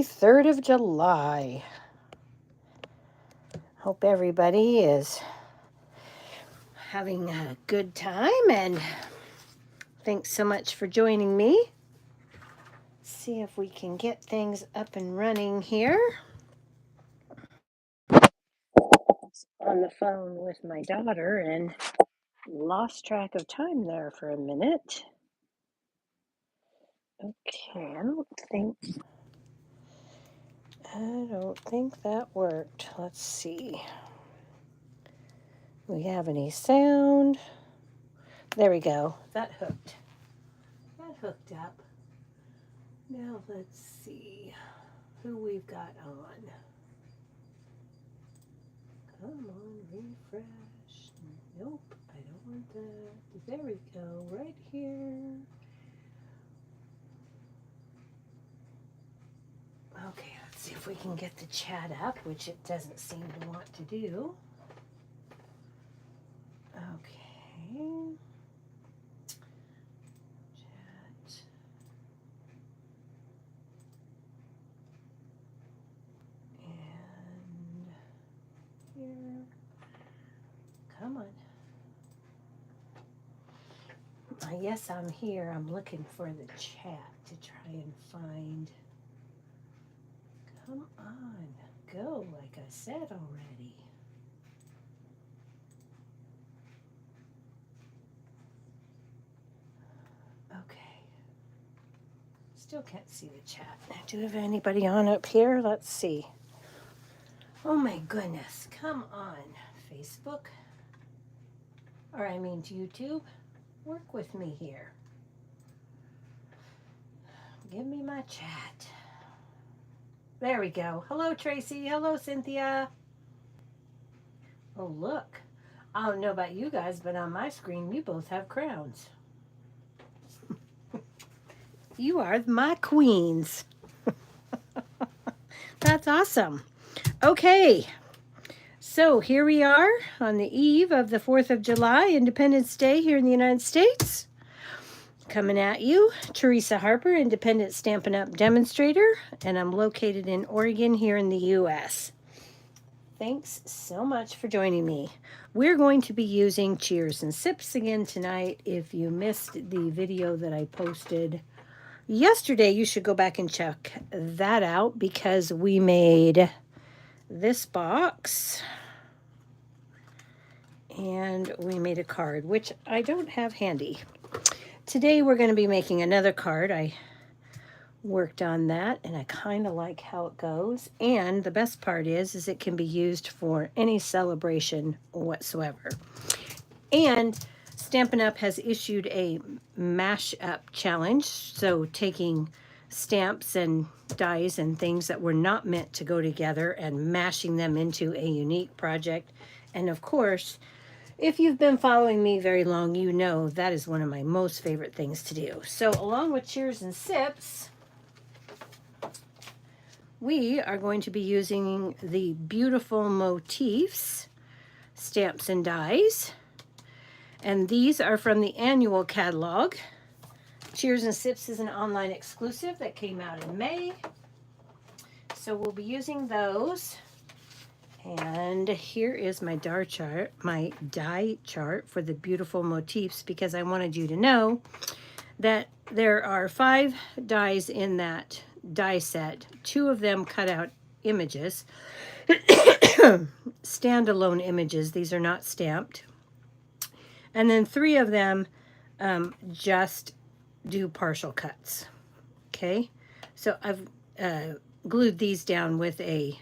3rd of July. Hope everybody is having a good time, and thanks so much for joining me. See if we can get things up and running here. On the phone with my daughter and lost track of time there for a minute. Okay, I don't think that worked. Let's see. We have any sound? There we go. That hooked up. Now let's see who we've got on. Come on, refresh. Nope, I don't want that. There we go, right here. Okay, let's see if we can get the chat up, which it doesn't seem to want to do. Okay. Chat. And here. Come on. Yes, I'm here. I'm looking for the chat to try and find. Come on, go, like I said already. Okay. Still can't see the chat. Do we have anybody on up here? Let's see. Oh my goodness. Come on, Facebook. Or I mean YouTube. Work with me here. Give me my chat. There we go. Hello, Tracy. Hello, Cynthia. Oh, look. I don't know about you guys, but on my screen, you both have crowns. You are my queens. That's awesome. Okay. So here we are on the eve of the 4th of July, Independence Day here in the United States. Coming at you, Teresa Harper, Independent Stampin' Up! Demonstrator, and I'm located in Oregon here in the U.S. Thanks so much for joining me. We're going to be using Cheers and Sips again tonight. If you missed the video that I posted yesterday, you should go back and check that out because we made this box and we made a card, which I don't have handy. Today we're going to be making another card. I worked on that and I kind of like how it goes. And the best part is it can be used for any celebration whatsoever. And Stampin' Up! Has issued a mash-up challenge. So taking stamps and dies and things that were not meant to go together and mashing them into a unique project. And of course, if you've been following me very long, you know that is one of my most favorite things to do. So along with Cheers and Sips, we are going to be using the beautiful Motifs stamps and dies. And these are from the annual catalog. Cheers and Sips is an online exclusive that came out in May. So we'll be using those. And here is my die chart for the beautiful Motifs, because I wanted you to know that there are 5 dies in that die set. 2 of them cut out images, standalone images. These are not stamped. And then 3 of them just do partial cuts. Okay, so I've glued these down with a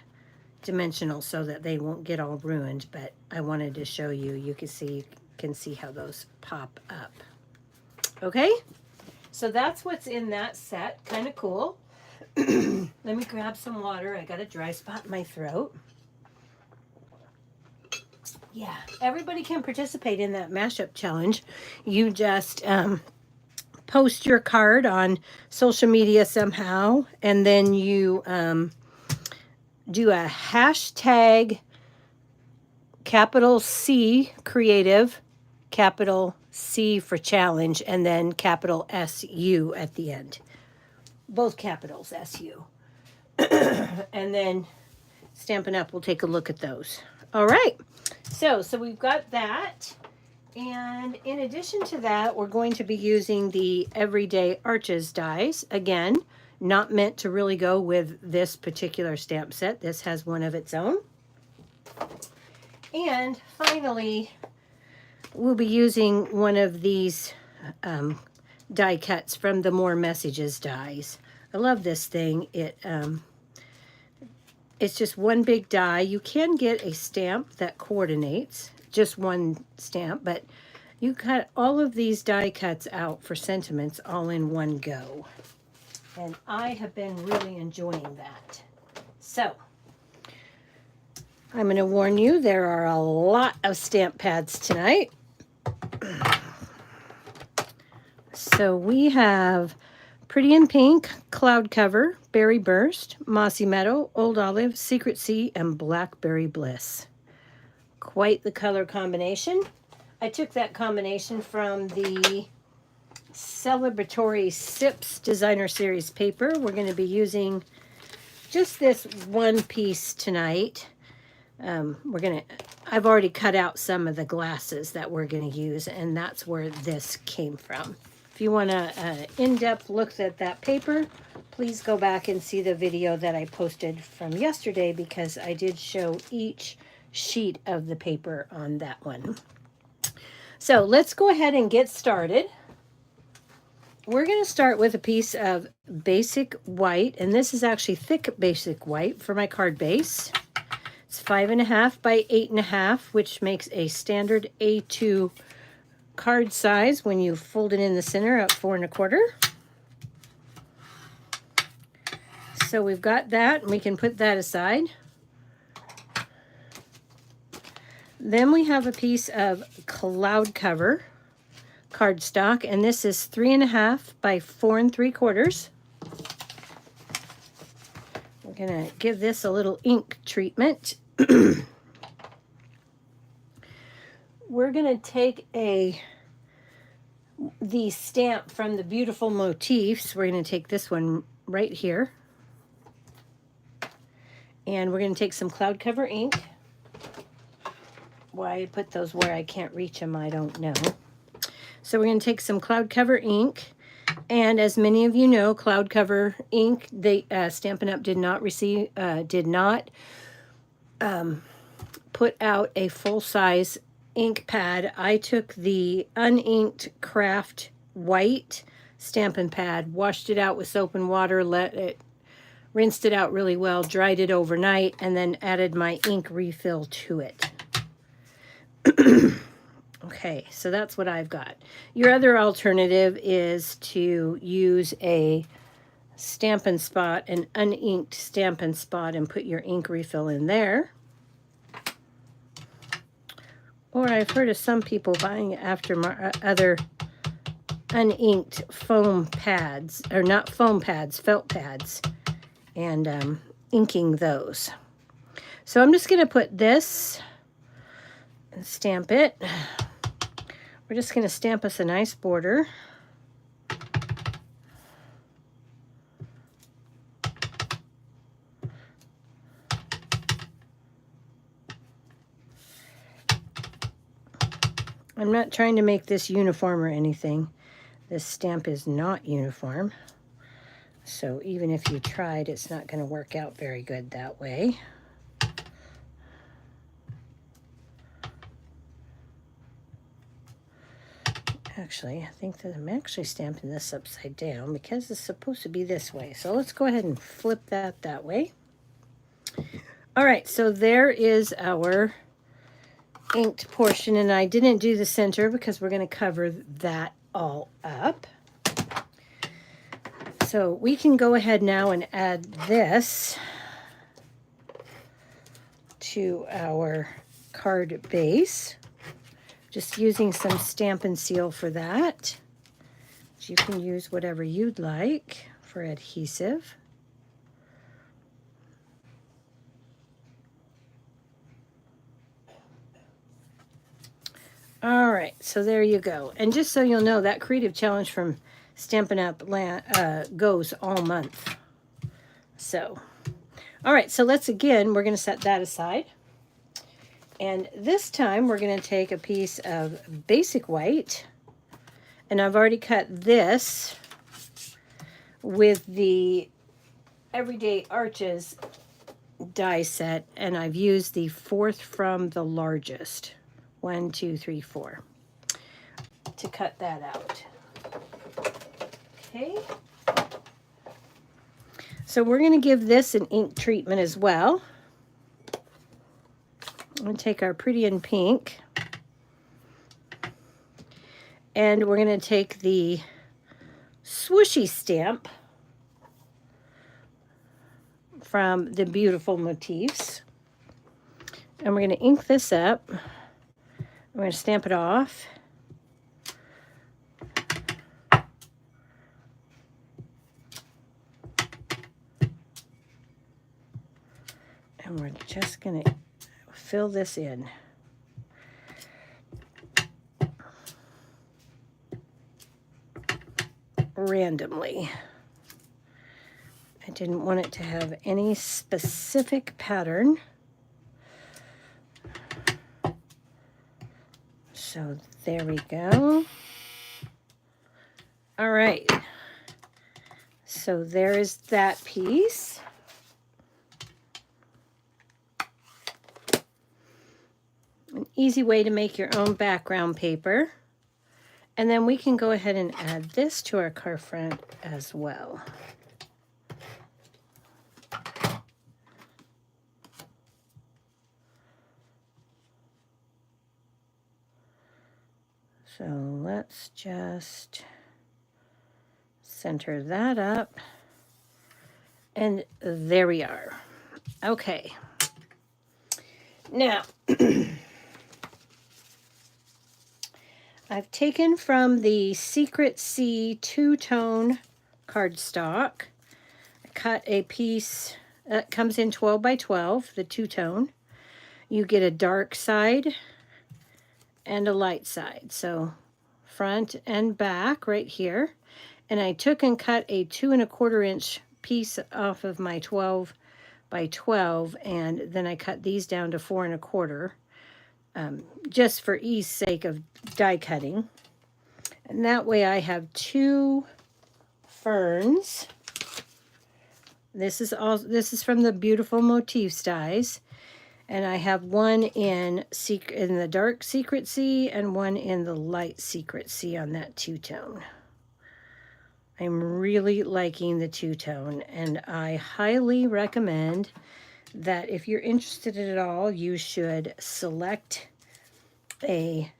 dimensional so that they won't get all ruined, but I wanted to show you. You can see how those pop up. Okay, so that's what's in that set. Kind of cool. Let me grab some water. I got a dry spot in my throat. Yeah, everybody can participate in that mashup challenge. You just post your card on social media somehow, and then you do a hashtag capital C creative, capital C for challenge, and then capital SU at the end. Both capitals, SU. And then Stampin' Up! We'll take a look at those. All right, so we've got that. And in addition to that, we're going to be using the Everyday Arches dies. Again, not meant to really go with this particular stamp set. This has one of its own. And finally, we'll be using one of these die cuts from the More Messages dies. I love this thing. It's just one big die. You can get a stamp that coordinates, just one stamp, but you cut all of these die cuts out for sentiments all in one go. And I have been really enjoying that. So, I'm going to warn you, there are a lot of stamp pads tonight. So we have Pretty in Pink, Cloud Cover, Berry Burst, Mossy Meadow, Old Olive, Secret Sea, and Blackberry Bliss. Quite the color combination. I took that combination from the Celebratory Sips Designer Series paper. We're going to be using just this one piece tonight. I've already cut out some of the glasses that we're going to use, and that's where this came from. If you want an in-depth look at that paper, please go back and see the video that I posted from yesterday, because I did show each sheet of the paper on that one. So let's go ahead and get started. We're going to start with a piece of basic white, and this is actually thick basic white for my card base. It's 5.5 by 8.5, which makes a standard A2 card size when you fold it in the center at 4 1/4. So we've got that, and we can put that aside. Then we have a piece of Cloud Cover cardstock, and this is 3.5 by 4 3/4. We're gonna give this a little ink treatment. We're gonna take the stamp from the beautiful Motifs. We're gonna take this one right here, and we're gonna take some Cloud Cover ink. Why I put those where I can't reach them, I don't know. So we're going to take some Cloud Cover ink, and as many of you know, Cloud Cover ink, Stampin' Up! did not put out a full-size ink pad. I took the uninked Craft White Stampin' Pad, washed it out with soap and water, rinsed it out really well, dried it overnight, and then added my ink refill to it. Okay, so that's what I've got. Your other alternative is to use a Stampin' Spot, an uninked Stampin' Spot, and put your ink refill in there. Or I've heard of some people buying other uninked foam pads, or not foam pads, felt pads, and inking those. So I'm just going to put this and stamp it. We're just going to stamp us a nice border. I'm not trying to make this uniform or anything. This stamp is not uniform. So even if you tried, it's not going to work out very good that way. Actually, I think that I'm actually stamping this upside down because it's supposed to be this way. So let's go ahead and flip that way. All right, so there is our inked portion, and I didn't do the center because we're going to cover that all up. So we can go ahead now and add this to our card base. Just using some Stampin' Seal for that. You can use whatever you'd like for adhesive. All right, so there you go. And just so you'll know, that creative challenge from Stampin' Up! Goes all month. So All right, so we're going to set that aside. And this time we're going to take a piece of basic white. And I've already cut this with the Everyday Arches die set. And I've used the 4th from the largest. 1, 2, 3, 4. To cut that out. Okay. So we're going to give this an ink treatment as well. I'm going to take our Pretty in Pink. And we're going to take the swooshy stamp from the Beautiful Motifs. And we're going to ink this up. We're going to stamp it off. And we're just going to fill this in. Randomly. I didn't want it to have any specific pattern. So there we go. All right. So there is that piece. An easy way to make your own background paper. And then we can go ahead and add this to our car front as well. So let's just center that up. And there we are. Okay. Now, I've taken from the Secret Sea two-tone cardstock. I cut a piece that comes in 12 by 12, the two-tone. You get a dark side and a light side. So front and back right here. And I took and cut a 2 1/4 inch piece off of my 12 by 12, and then I cut these down to 4 1/4. Just for ease sake of die cutting. And that way I have 2 ferns. This is from the Beautiful Motifs dies. And I have one in the dark Secret Sea and one in the light Secret Sea on that two-tone. I'm really liking the two-tone, and I highly recommend that if you're interested at all, you should select a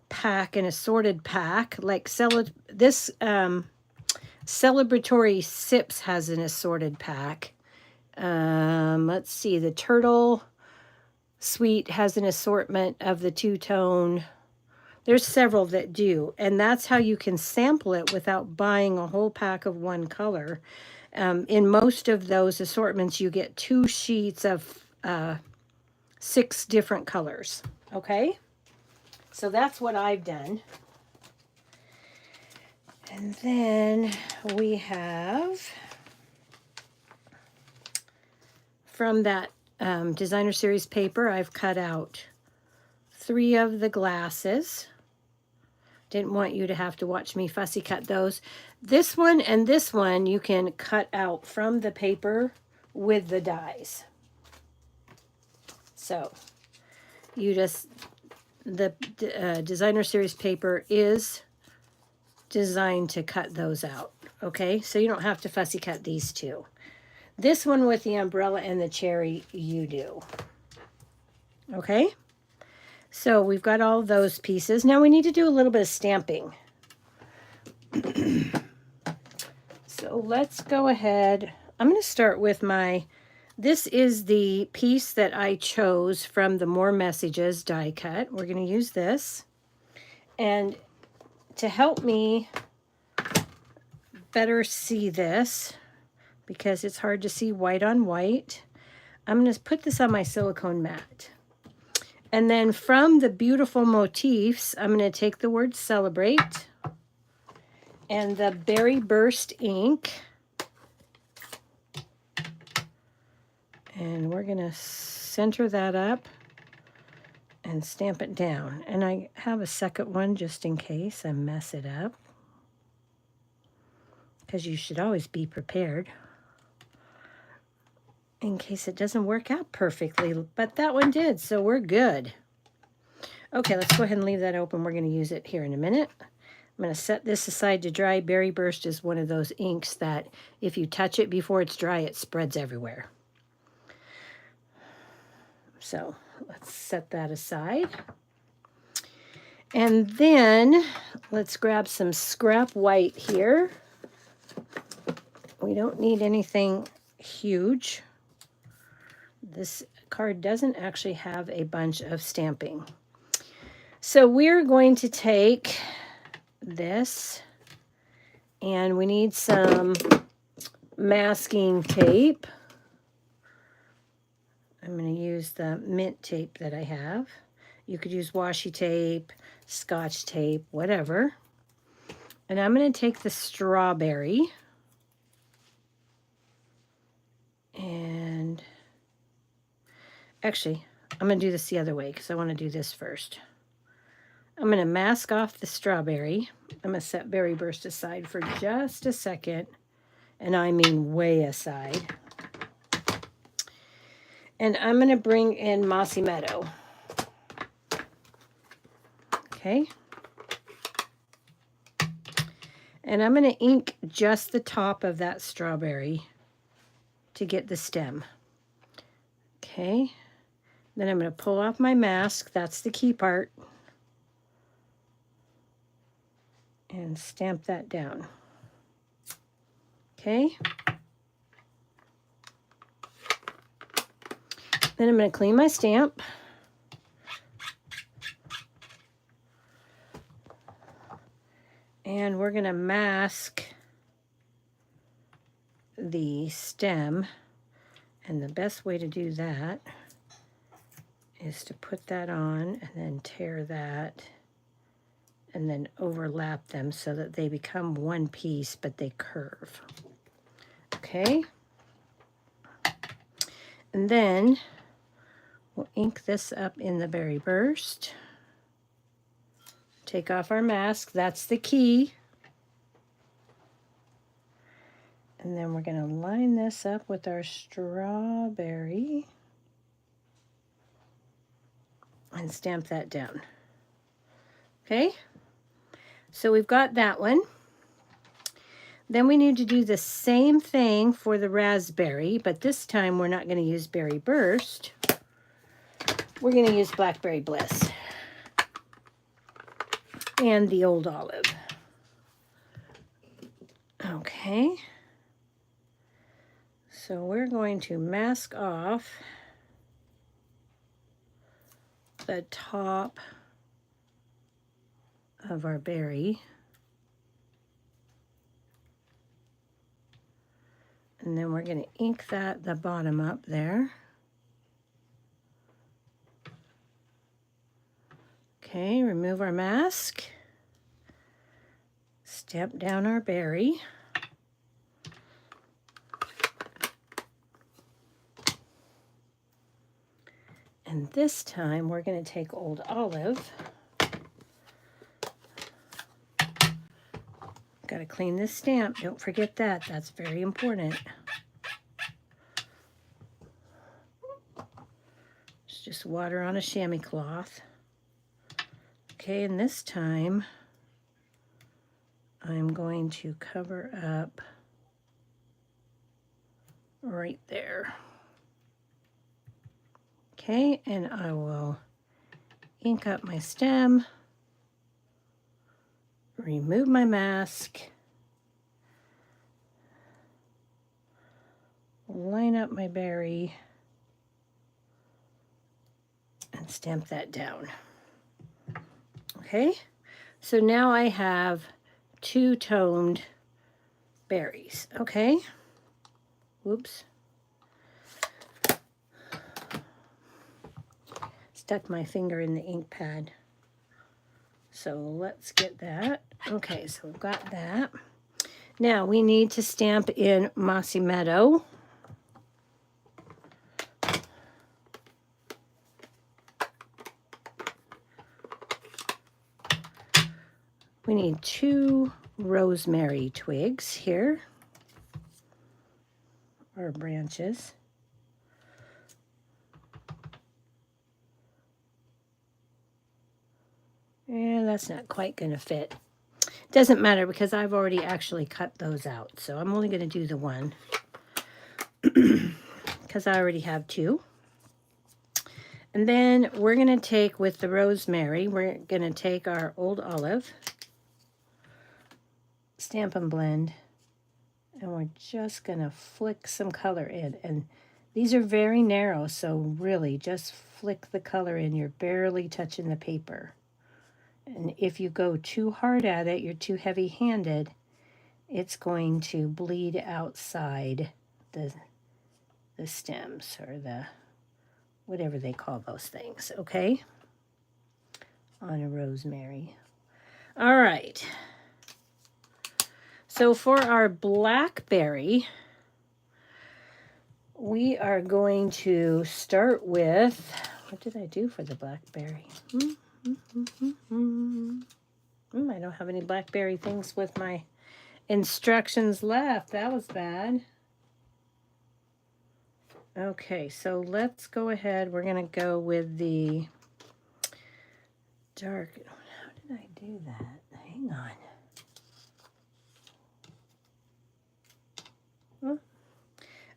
pack, an assorted pack. Like this Celebratory Sips has an assorted pack. Let's see, the Turtle Suite has an assortment of the two-tone. There's several that do, and that's how you can sample it without buying a whole pack of one color. In most of those assortments, you get 2 sheets of 6 different colors, okay? So that's what I've done. And then we have, from that designer series paper, I've cut out 3 of the glasses. Didn't want you to have to watch me fussy cut those. This one and this one you can cut out from the paper with the dies. So you just, the designer series paper is designed to cut those out. Okay, so you don't have to fussy cut these 2. This one with the umbrella and the cherry, you do. Okay, so we've got all those pieces. Now we need to do a little bit of stamping. So let's go ahead. I'm going to start with this is the piece that I chose from the More Messages die cut. We're going to use this. And to help me better see this, because it's hard to see white on white, I'm going to put this on my silicone mat. And then from the Beautiful Motifs, I'm going to take the word Celebrate and the Berry Burst ink. we're going to center that up and stamp it down. And I have a second one just in case I mess it up, because you should always be prepared in case it doesn't work out perfectly. But that one did, so we're good. Okay, let's go ahead and leave that open. We're going to use it here in a minute. I'm going to set this aside to dry. Berry Burst is one of those inks that if you touch it before it's dry, it spreads everywhere. So let's set that aside. And then let's grab some scrap white here. We don't need anything huge. This card doesn't actually have a bunch of stamping. So we're going to take this, and we need some masking tape. I'm going to use the mint tape that I have. You could use washi tape, Scotch tape, whatever. And I'm going to take the strawberry and actually, I'm going to do this the other way because I want to do this first. I'm going to mask off the strawberry. I'm going to set Berry Burst aside for just a second, and I mean way aside. And I'm going to bring in Mossy Meadow. Okay. And I'm going to ink just the top of that strawberry to get the stem. Okay. Then I'm going to pull off my mask. That's the key part. And stamp that down. Okay. Then I'm going to clean my stamp. And we're going to mask the stem. And the best way to do that is to put that on and then tear that and then overlap them so that they become one piece, but they curve. Okay. And then we'll ink this up in the Berry Burst. Take off our mask. That's the key. And then we're going to line this up with our strawberry and stamp that down. Okay? So we've got that one. Then we need to do the same thing for the raspberry, but this time we're not going to use Berry Burst. We're going to use Blackberry Bliss and the Old Olive. Okay. So we're going to mask off the top of our berry. And then we're going to ink that the bottom up there. Okay, remove our mask. Stamp down our berry. And this time we're going to take Old Olive. Got to clean this stamp. Don't forget that. That's very important. It's just water on a chamois cloth. Okay, and this time I'm going to cover up right there. Okay, and I will ink up my stem, remove my mask, line up my berry, and stamp that down. Okay, so now I have two-toned berries. Okay, whoops. Stuck my finger in the ink pad. So let's get that. Okay, so we've got that. Now we need to stamp in Mossy Meadow. We need 2 rosemary twigs here, or branches. And that's not quite going to fit. Doesn't matter because I've already actually cut those out. So I'm only going to do the one because I already have 2. And then we're going to take, with the rosemary, we're going to take our old olive, stamp and blend, and we're just going to flick some color in. And these are very narrow, so really just flick the color in. You're barely touching the paper. And if you go too hard at it, you're too heavy-handed, it's going to bleed outside the stems, or the whatever they call those things, okay? On a rosemary. All right. So for our blackberry, we are going to start with, what did I do for the blackberry? I don't have any blackberry things with my instructions left. That was bad. Okay, so let's go ahead. We're going to go with the dark. How did I do that? Hang on.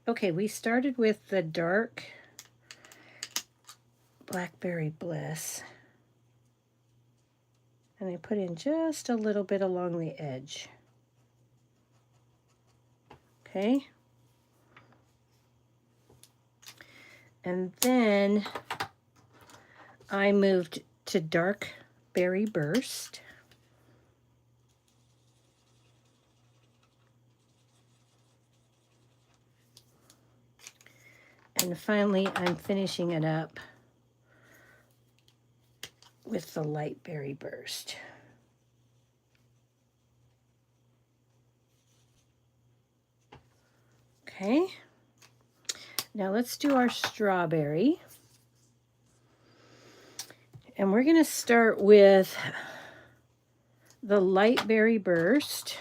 Okay, we started with the dark Blackberry Bliss. And I put in just a little bit along the edge. Okay. And then I moved to Dark Berry Burst. And finally, I'm finishing it up with the Light Berry Burst. Okay. Now let's do our strawberry. And we're going to start with the Light Berry Burst.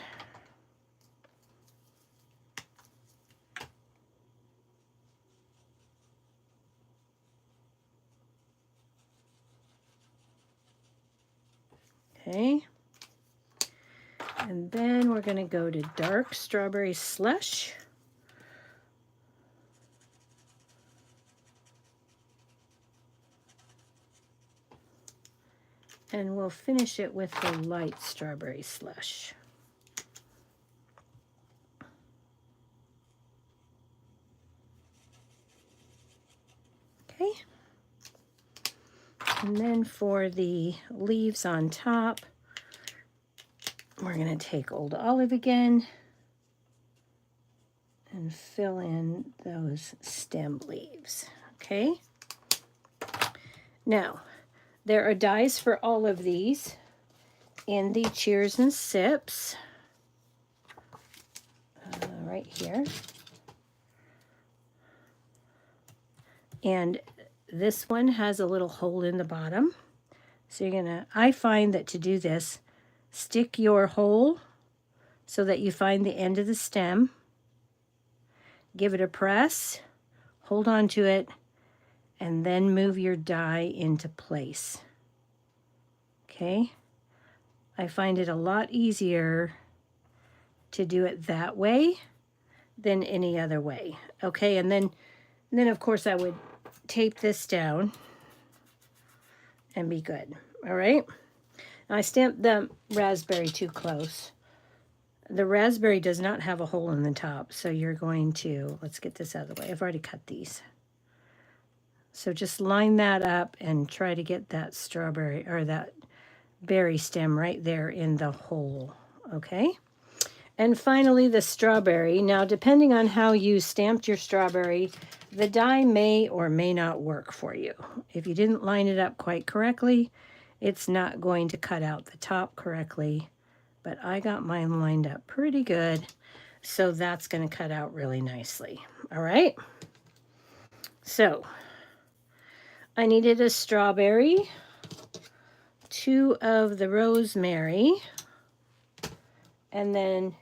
Okay. And then we're going to go to Dark Strawberry Slush. And we'll finish it with the Light Strawberry Slush. Okay. And then for the leaves on top, we're going to take Old Olive again and fill in those stem leaves. Okay. Now, there are dies for all of these in the Cheers and Sips right here. And this one has a little hole in the bottom. So you're gonna, I find that to do this, stick your hole so that you find the end of the stem. Give it a press, hold on to it, and then move your die into place. Okay? I find it a lot easier to do it that way than any other way. Okay, and then of course I would tape this down and be good. All right? Now I stamped the raspberry too close. The raspberry does not have a hole in the top, so you're going to, let's get this out of the way. I've already cut these. So just line that up and try to get that strawberry, or that berry stem right there in the hole, okay? And finally, the strawberry. Now, depending on how you stamped your strawberry, the die may or may not work for you. If you didn't line it up quite correctly, it's not going to cut out the top correctly. But I got mine lined up pretty good, so that's going to cut out really nicely. All right? So, I needed a strawberry, 2 of the rosemary, And then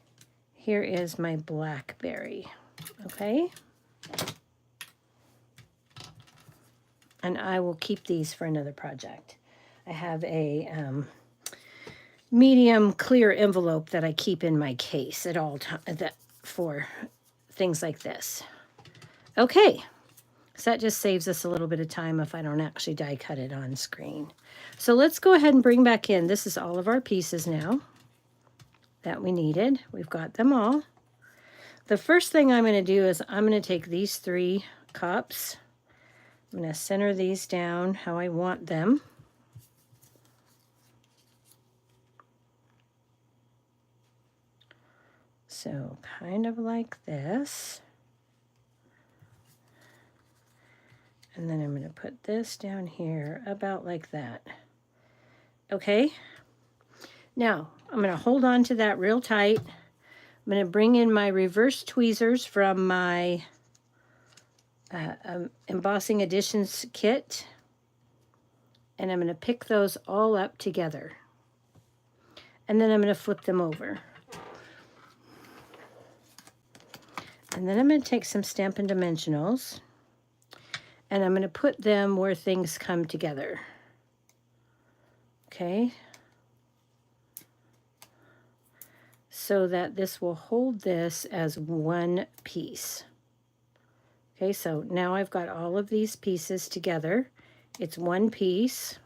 here is my blackberry, okay? And I will keep these for another project. I have a medium clear envelope that I keep in my case at all times for things like this. Okay, so that just saves us a little bit of time if I don't actually die cut it on screen. So let's go ahead and bring back in. This is all of our pieces now that we needed. We've got them all. The first thing I'm going to do is I'm going to take these 3 cups. I'm going to center these down how I want them. So kind of like this. And then I'm going to put this down here about like that. Okay. Now I'm going to hold on to that real tight. I'm going to bring in my reverse tweezers from my embossing additions kit. And I'm going to pick those all up together. And then I'm going to flip them over. And then I'm going to take some Stampin' Dimensionals. And I'm going to put them where things come together. Okay. So that this will hold this as one piece. Okay, so now I've got all of these pieces together. It's one piece.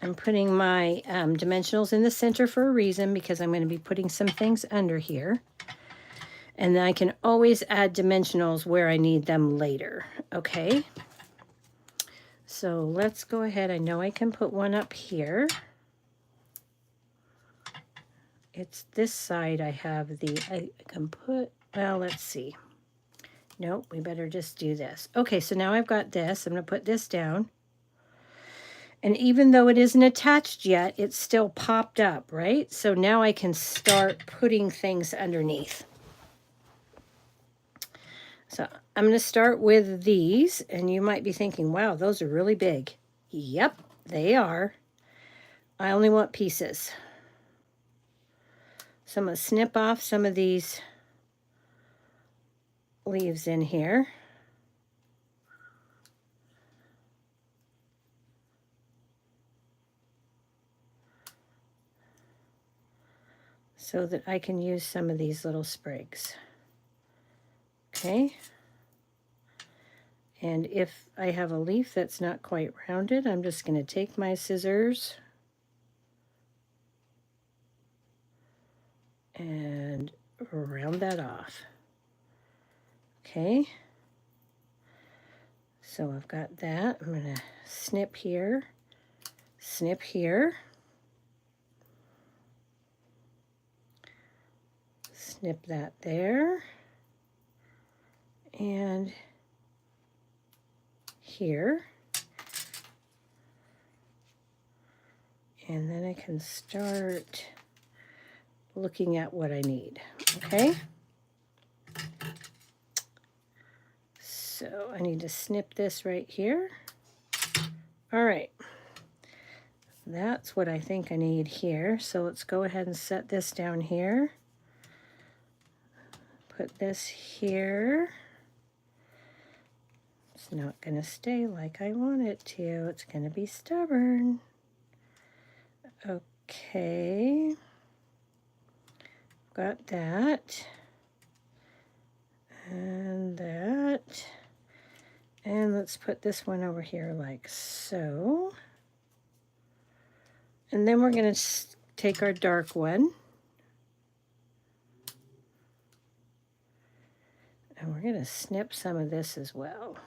I'm putting my dimensionals in the center for a reason, because I'm going to be putting some things under here. And then I can always add dimensionals where I need them later. Okay. So let's go ahead. I know I can put one up here. It's this side I have I can put, well, let's see. Nope, we better just do this. Okay, so now I've got this. I'm going to put this down. And even though it isn't attached yet, it's still popped up, right? So now I can start putting things underneath. So I'm going to start with these, and you might be thinking, wow, those are really big. Yep, they are. I only want pieces. So I'm going to snip off some of these leaves in here. So that I can use some of these little sprigs. Okay. And if I have a leaf that's not quite rounded, I'm just going to take my scissors and round that off. Okay. So I've got that. I'm going to snip here, snip here. Snip that there, and here, and then I can start looking at what I need. Okay, so I need to snip this right here. All right, that's what I think I need here. So let's go ahead and set this down here. Put this here. It's not going to stay like I want it to. It's going to be stubborn. Okay. Got that. And that. And let's put this one over here like so. And then we're going to take our dark one. And we're going to snip some of this as well.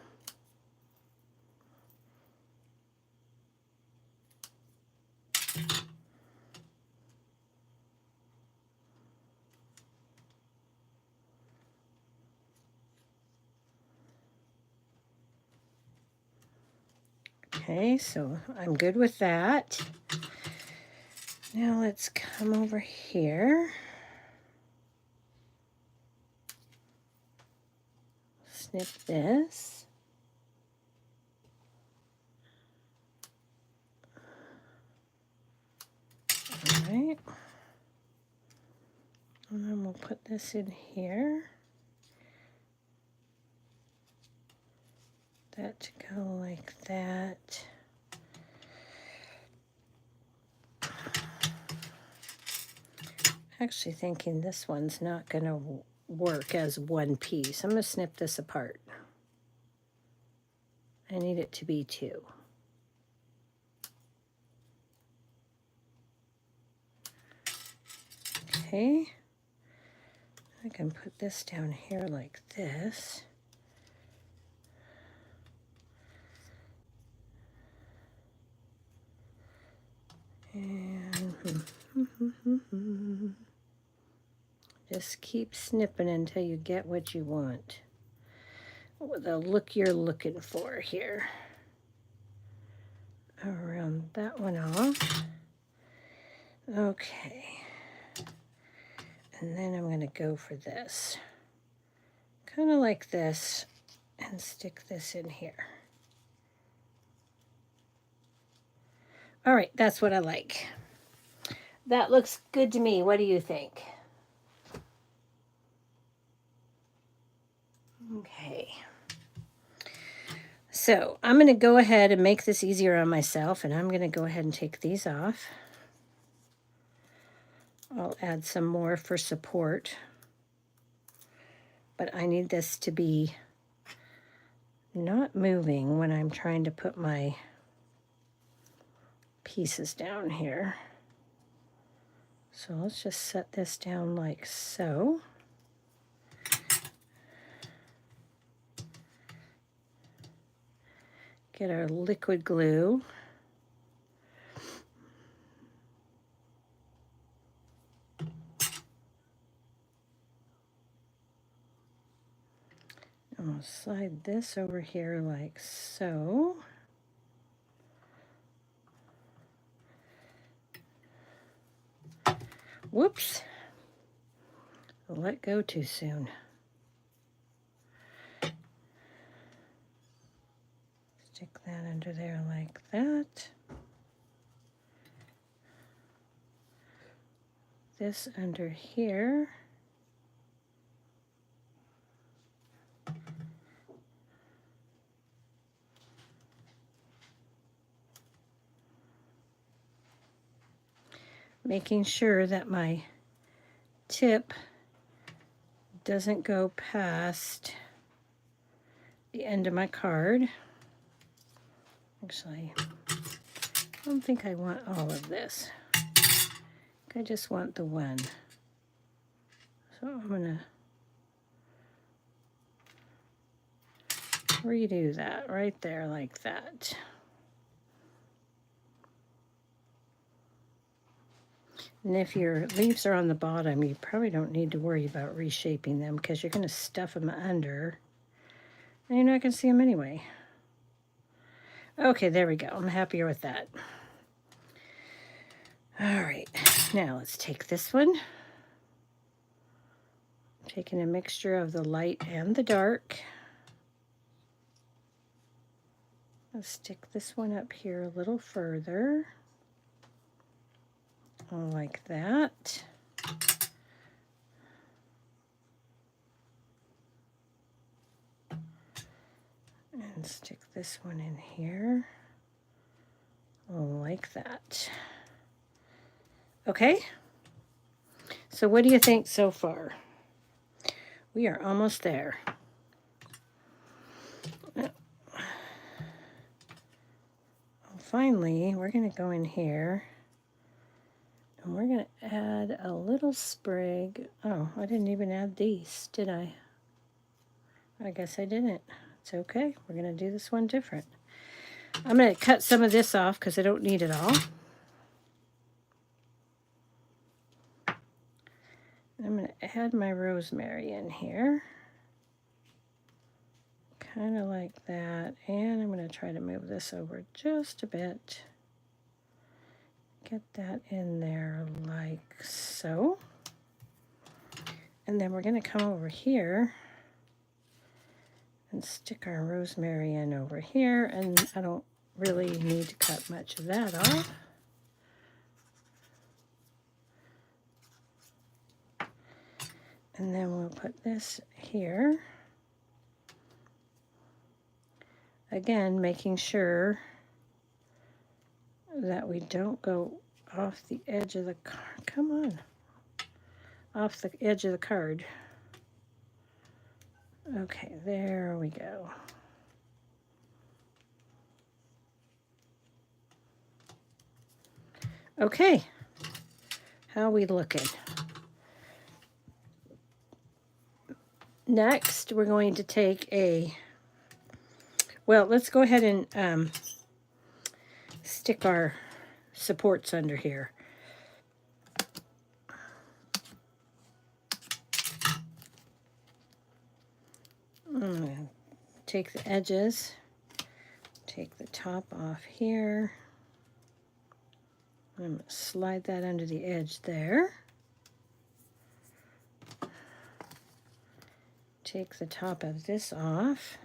Okay, so I'm good with that. Now let's come over here. Snip this. right. And then we'll put this in here. That to go like that. Actually thinking this one's not going to work as one piece. I'm going to snip this apart. I need it to be two. Okay. I can put this down here like this. And just keep snipping until you get what you want. The look you're looking for here. I'll round that one off. Okay. And then I'm going to go for this. Kind of like this, and stick this in here. All right, that's what I like. That looks good to me. What do you think? Okay. So I'm going to go ahead and make this easier on myself, and I'm going to go ahead and take these off. I'll add some more for support, but I need this to be not moving when I'm trying to put my pieces down here. So let's just set this down like so. Get our liquid glue. And we'll slide this over here like so. Whoops. I let go too soon. Stick that under there like that. This under here. Making sure that my tip doesn't go past the end of my card. Actually, I don't think I want all of this. I just want the one. So I'm going to redo that right there like that. And if your leaves are on the bottom, you probably don't need to worry about reshaping them because you're going to stuff them under and you're not going to see them anyway. Okay, there we go. I'm happier with that. All right, now let's take this one. Taking a mixture of the light and the dark. I'll stick this one up here a little further. Like that. And stick this one in here. Like that. Okay. So what do you think so far? We are almost there. Finally, we're going to go in here. And we're going to add a little sprig. Oh, I didn't even add these, did I? I guess I didn't. It's okay. We're going to do this one different. I'm going to cut some of this off because I don't need it all. I'm going to add my rosemary in here. Kind of like that. And I'm going to try to move this over just a bit. Get that in there like so. And then we're going to come over here and stick our rosemary in over here. And I don't really need to cut much of that off. And then we'll put this here. Again, making sure that we don't go off the edge of the card. Come on. Off the edge of the card. Okay, there we go. Okay, how are we looking? Next, we're going to take a, well, let's go ahead and stick our supports under here. Take the edges, take the top off here. I'm going to slide that under the edge there. Take the top of this off.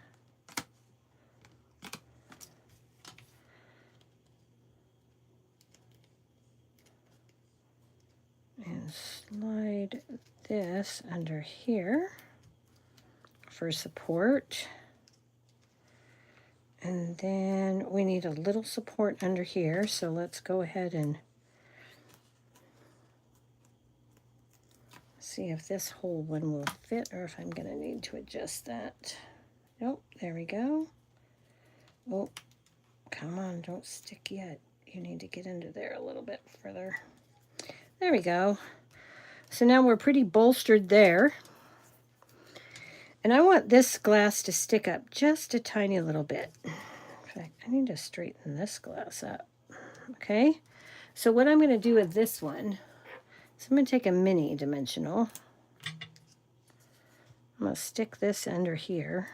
And slide this under here for support. And then we need a little support under here, so let's go ahead and see if this whole one will fit or if I'm going to need to adjust that. Nope, there we go. Oh, come on, don't stick yet. You need to get into there a little bit further. There we go. So now we're pretty bolstered there. And I want this glass to stick up just a tiny little bit. In fact, I need to straighten this glass up. Okay, so what I'm going to do with this one, so I'm going to take a mini dimensional. I'm going to stick this under here.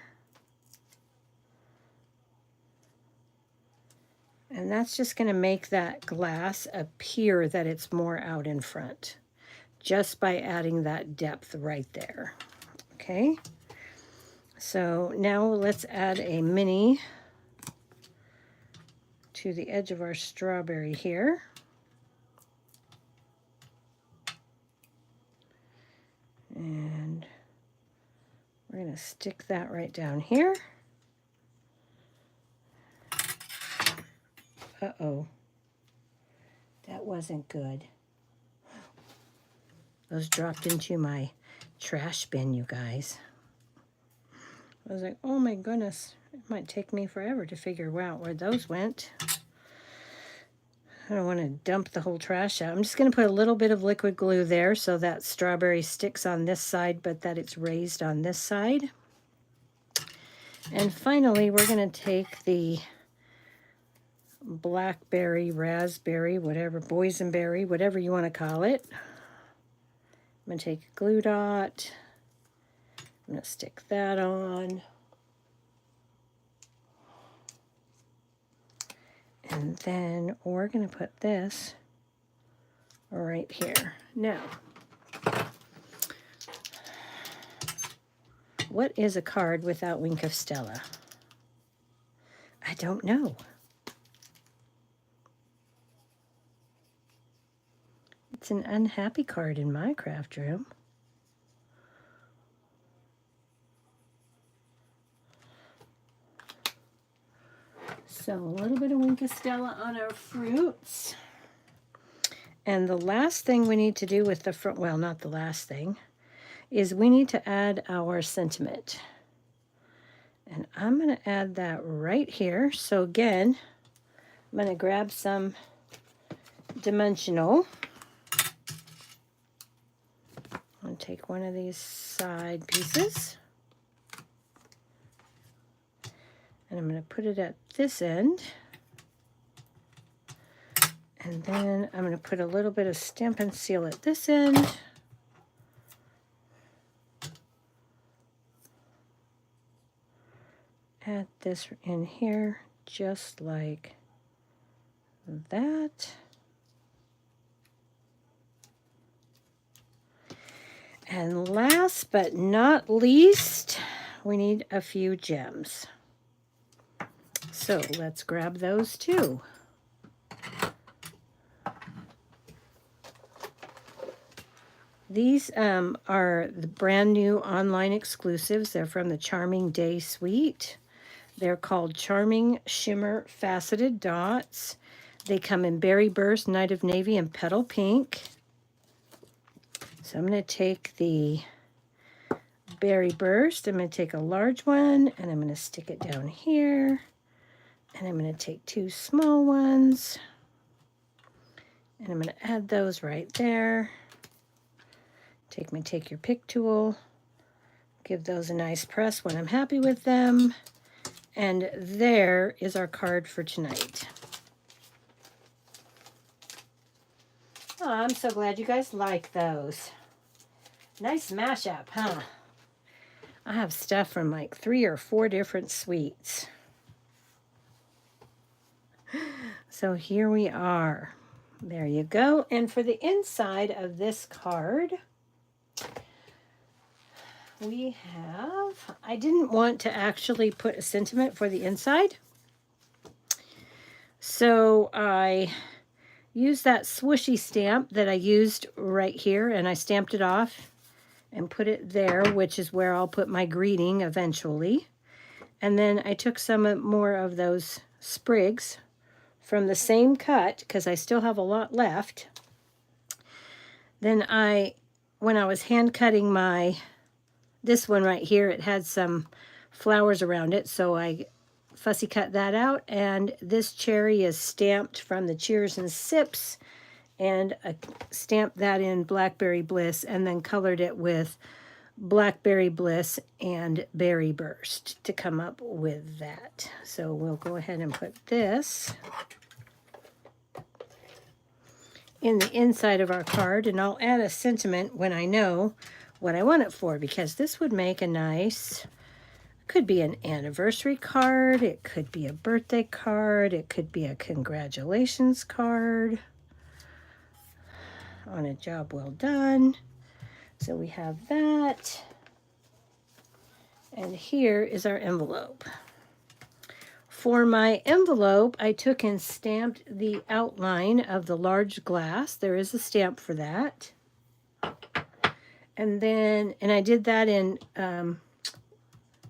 And that's just going to make that glass appear that it's more out in front, just by adding that depth right there. Okay, so now let's add a mini to the edge of our strawberry here. And we're going to stick that right down here. Uh-oh. That wasn't good. Those dropped into my trash bin, you guys. I was like, oh my goodness. It might take me forever to figure out where those went. I don't want to dump the whole trash out. I'm just going to put a little bit of liquid glue there so that strawberry sticks on this side, but that it's raised on this side. And finally, we're going to take the blackberry, raspberry, whatever, boysenberry, whatever you want to call it. I'm going to take a glue dot. I'm going to stick that on. And then we're going to put this right here. Now, what is a card without Wink of Stella? I don't know. It's an unhappy card in my craft room. So a little bit of Wink of Stella on our fruits. And the last thing we need to do with the front, well, not the last thing, is we need to add our sentiment. And I'm going to add that right here. So again, I'm going to grab some dimensional. I'm going to take one of these side pieces. And I'm going to put it at this end. And then I'm going to put a little bit of Stampin' Seal at this end. Add this in here, just like that. And last but not least, we need a few gems. So let's grab those too. These are the brand new online exclusives. They're from the Charming Day Suite. They're called Charming Shimmer Faceted Dots. They come in Berry Burst, Night of Navy, and Petal Pink. So I'm going to take the Berry Burst. I'm going to take a large one, and I'm going to stick it down here. And I'm going to take 2 small ones, and I'm going to add those right there. Take your pick tool, give those a nice press when I'm happy with them. And there is our card for tonight. Oh, I'm so glad you guys like those. Nice mashup, huh? I have stuff from like 3 or 4 different suites. So here we are. There you go. And for the inside of this card, we have, I didn't want to actually put a sentiment for the inside, so I used that swooshy stamp that I used right here, and I stamped it off and put it there, which is where I'll put my greeting eventually. And then I took some more of those sprigs from the same cut, because I still have a lot left. Then when I was hand cutting this one right here, it had some flowers around it, so I fussy cut that out. And this cherry is stamped from the Cheers and Sips, and I stamped that in Blackberry Bliss, and then colored it with Blackberry Bliss and Berry Burst to come up with that. So we'll go ahead and put this in the inside of our card, and I'll add a sentiment when I know what I want it for, because this would make a nice, could be an anniversary card, it could be a birthday card, it could be a congratulations card on a job well done. So we have that, and here is our envelope. For my envelope, I took and stamped the outline of the large glass. There is a stamp for that. And I did that in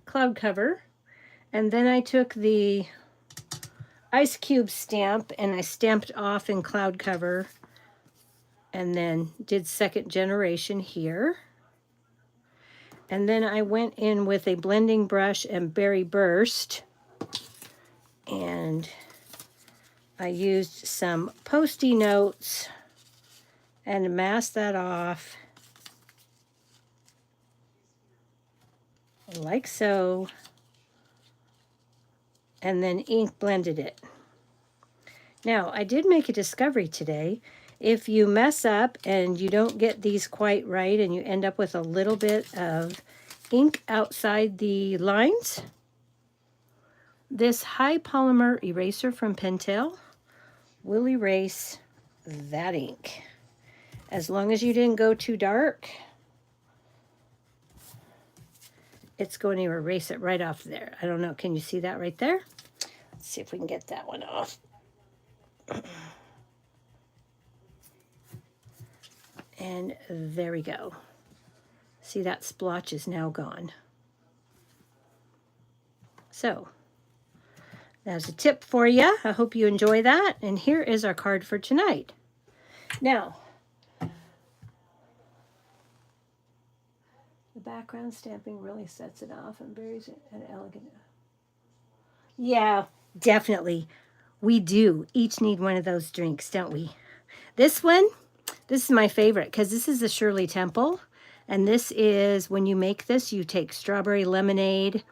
cloud cover. And then I took the ice cube stamp and I stamped off in cloud cover, and then did second generation here. And then I went in with a blending brush and Berry Burst, and I used some Post-it notes and masked that off like so, and then ink blended it. Now, I did make a discovery today. If you mess up and you don't get these quite right and you end up with a little bit of ink outside the lines, this high polymer eraser from Pentel will erase that ink. As long as you didn't go too dark, it's going to erase it right off there. I don't know, can you see that right there? Let's see if we can get that one off. And there we go. See, that splotch is now gone. So, that's a tip for you. I hope you enjoy that. And here is our card for tonight. Now, the background stamping really sets it off and buries it an elegant. Yeah, definitely. We do each need one of those drinks, don't we? This is my favorite, because this is the Shirley Temple. And this is, when you make this, you take strawberry lemonade,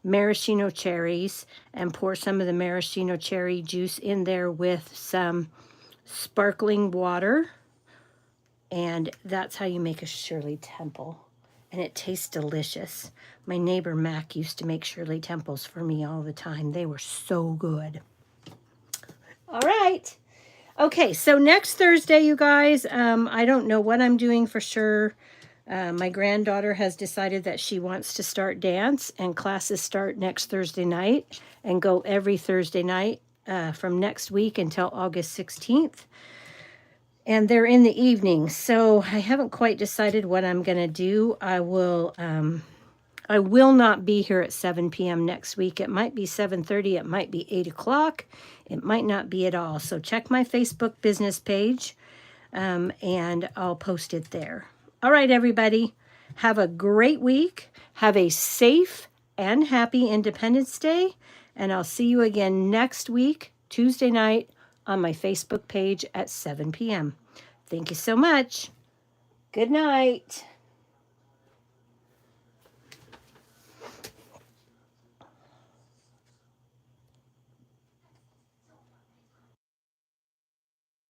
maraschino cherries, and pour some of the maraschino cherry juice in there with some sparkling water. And that's how you make a Shirley Temple. And it tastes delicious. My neighbor Mac used to make Shirley Temples for me all the time. They were so good. All right. Okay, so next Thursday, you guys, I don't know what I'm doing for sure. My granddaughter has decided that she wants to start dance, and classes start next Thursday night and go every Thursday night from next week until August 16th. and they're in the evening. So I haven't quite decided what I'm going to do. I will not be here at 7 p.m. next week. It might be 7:30. It might be 8 o'clock. It might not be at all. So check my Facebook business page, and I'll post it there. All right, everybody. Have a great week. Have a safe and happy Independence Day. And I'll see you again next week, Tuesday night, on my Facebook page at 7 p.m. Thank you so much. Good night.